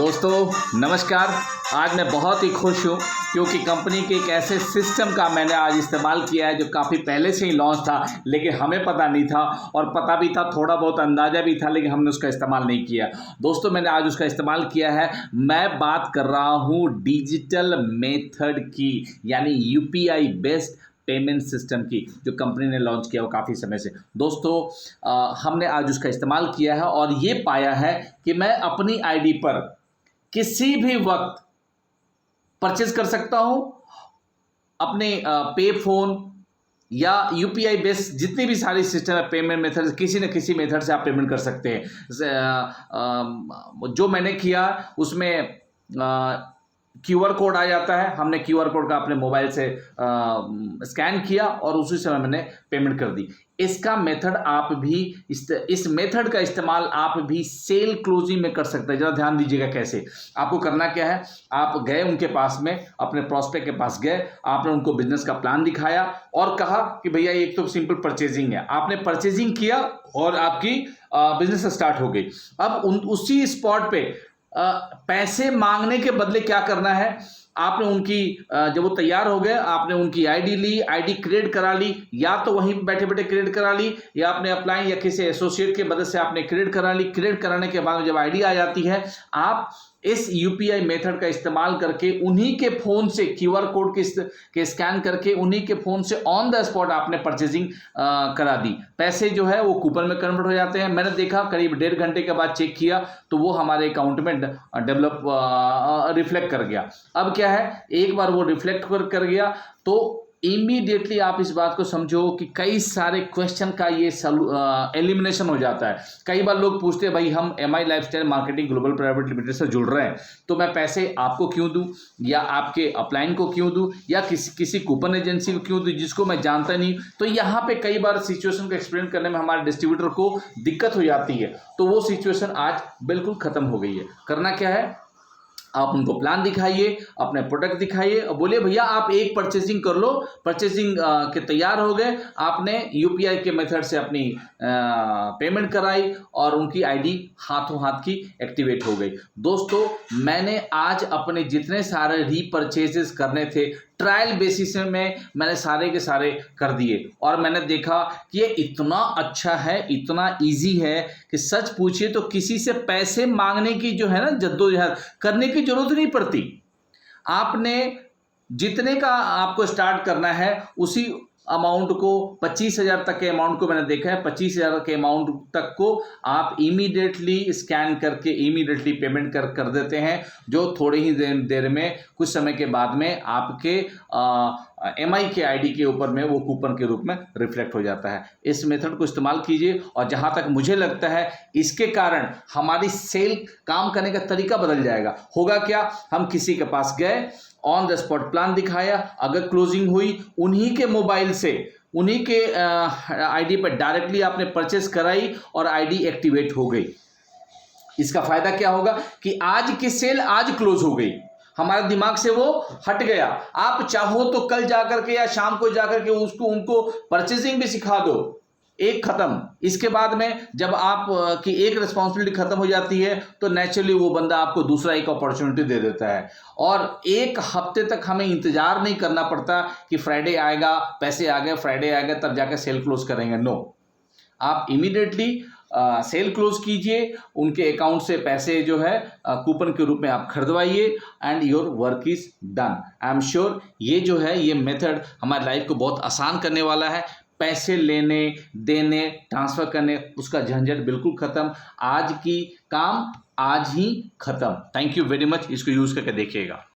दोस्तों नमस्कार। आज मैं बहुत ही खुश हूँ क्योंकि कंपनी के एक ऐसे सिस्टम का मैंने आज इस्तेमाल किया है जो काफ़ी पहले से ही लॉन्च था, लेकिन हमें पता नहीं था और पता भी था, थोड़ा बहुत अंदाज़ा भी था, लेकिन हमने उसका इस्तेमाल नहीं किया। दोस्तों मैंने आज उसका इस्तेमाल किया है। मैं बात कर रहा हूँ डिजिटल मेथड की, यानी यूपीआई बेस्ड पेमेंट सिस्टम की, जो कंपनी ने लॉन्च किया वो काफ़ी समय से। दोस्तों हमने आज उसका इस्तेमाल किया है और ये पाया है कि मैं अपनी आईडी पर किसी भी वक्त परचेज कर सकता हूं अपने पे फोन या यूपीआई बेस्ड जितनी भी सारी सिस्टम है पेमेंट मेथड, किसी न किसी मेथड से आप पेमेंट कर सकते हैं। जो मैंने किया उसमें क्यूआर कोड आ जाता है। हमने क्यूआर कोड का अपने मोबाइल से स्कैन किया और उसी समय मैंने पेमेंट कर दी। इसका मेथड आप भी इस मेथड का इस्तेमाल आप भी सेल क्लोजिंग में कर सकते हैं। जरा ध्यान दीजिएगा कैसे। आपको करना क्या है, आप गए उनके पास में, अपने प्रोस्पेक्ट के पास गए, आपने उनको बिजनेस का प्लान दिखाया और कहा कि भैया एक तो सिंपल परचेजिंग है। आपने परचेजिंग किया और आपकी बिजनेस स्टार्ट हो गई। अब उसी स्पॉट पे पैसे मांगने के बदले क्या करना है, आपने उनकी जब वो तैयार हो गए आपने उनकी आईडी ली, आईडी क्रिएट करा ली, या तो वहीं बैठे बैठे क्रिएट करा ली या आपने अपलाइन या किसी एसोसिएट के मदद से आपने क्रिएट करा ली। क्रिएट कराने के बाद जब आईडी आ जाती है, आप इस यूपीआई मेथड का इस्तेमाल करके उन्हीं के फोन से क्यूआर कोड के स्कैन करके उन्हीं के फोन से ऑन द स्पॉट आपने परचेजिंग करा दी। पैसे जो है वो कूपन में कन्वर्ट हो जाते हैं। मैंने देखा करीब 1.5 घंटे के बाद चेक किया तो वो हमारे अकाउंट में रिफ्लेक्ट कर गया। अब क्या है, एक बार वो रिफ्लेक्ट कर गया तो इमीडिएटली आप इस बात को समझो कि कई सारे क्वेश्चन का ये एलिमिनेशन हो जाता है। कई बार लोग पूछते हैं, भाई हम MI lifestyle marketing global private limited से जुड़ रहे हैं तो मैं पैसे आपको क्यों दूं, या आपके अपलाइन को क्यों दूं, या किसी कूपन एजेंसी को क्यों दूं जिसको मैं जानता नहीं। तो यहाँ पे कई बार सिचुएशन को एक्सप्लेन करने में हमारे डिस्ट्रीब्यूटर को दिक्कत हो जाती है। तो वो सिचुएशन आज बिल्कुल खत्म हो गई है। करना क्या है, आप उनको प्लान दिखाइए, अपने प्रोडक्ट दिखाइए और बोलिए भैया आप एक परचेजिंग कर लो। परचेजिंग के तैयार हो गए, आपने यूपीआई के मेथड से अपनी पेमेंट कराई और उनकी आईडी हाथों हाथ की एक्टिवेट हो गई। दोस्तों मैंने आज अपने जितने सारे रीपरचेजेस करने थे ट्रायल बेसिस में मैंने सारे के सारे कर दिए और मैंने देखा कि ये इतना अच्छा है, इतना इजी है कि सच पूछिए तो किसी से पैसे मांगने की जो है ना जद्दोजहद करने की जरूरत नहीं पड़ती। आपने जितने का आपको स्टार्ट करना है उसी अमाउंट को 25,000 तक के अमाउंट को मैंने देखा है, 25,000 के अमाउंट तक को आप इमीडिएटली स्कैन करके इमीडिएटली पेमेंट कर देते हैं, जो थोड़ी ही देर में कुछ समय के बाद में आपके एमआई के आईडी के ऊपर में वो कूपन के रूप में रिफ्लेक्ट हो जाता है। इस मेथड को इस्तेमाल कीजिए और जहां तक मुझे लगता है इसके कारण हमारी सेल काम करने का तरीका बदल जाएगा। होगा क्या, हम किसी के पास गए, ऑन द स्पॉट प्लान दिखाया, अगर क्लोजिंग हुई उन्हीं के मोबाइल से उन्हीं के आईडी पर डायरेक्टली आपने परचेस कराई और आईडी एक्टिवेट हो गई। इसका फायदा क्या होगा कि आज की सेल आज क्लोज हो गई, हमारे दिमाग से वो हट गया। आप चाहो तो कल जाकर के या शाम को जाकर के उनको परचेसिंग भी सिखा दो, एक खत्म। इसके बाद में जब आप की एक रिस्पॉन्सिबिलिटी खत्म हो जाती है तो नेचुरली वो बंदा आपको दूसरा एक अपॉर्चुनिटी दे देता है और एक हफ्ते तक हमें इंतजार नहीं करना पड़ता कि फ्राइडे आएगा, पैसे आ गए, फ्राइडे आएगा तब जाकर सेल क्लोज करेंगे। नो, आप इमीडिएटली सेल क्लोज कीजिए, उनके अकाउंट से पैसे जो है कूपन के रूप में आप खरीदवाइए and your work is done. I am sure ये जो है ये मेथड हमारी लाइफ को बहुत आसान करने वाला है। पैसे लेने देने ट्रांसफर करने उसका झंझट बिल्कुल खत्म। आज की काम आज ही खत्म। Thank you very much. इसको यूज करके देखिएगा।